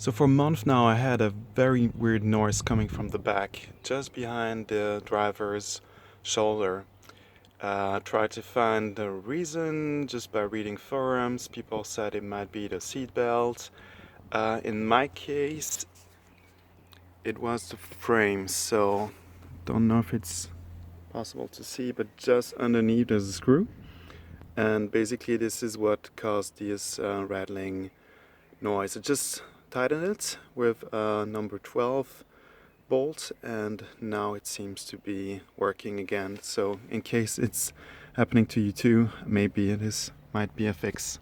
So for a month now I had a very weird noise coming from the back, just behind the driver's shoulder. Tried to find the reason just by reading forums. People said it might be the seatbelt. In my case, it was the frame, so don't know if it's possible to see, but just underneath there's a screw. And basically this is what caused this rattling noise. I just tightened it with number 12 bolt, and now it seems to be working again. So in case it's happening to you too, maybe it is might be a fix.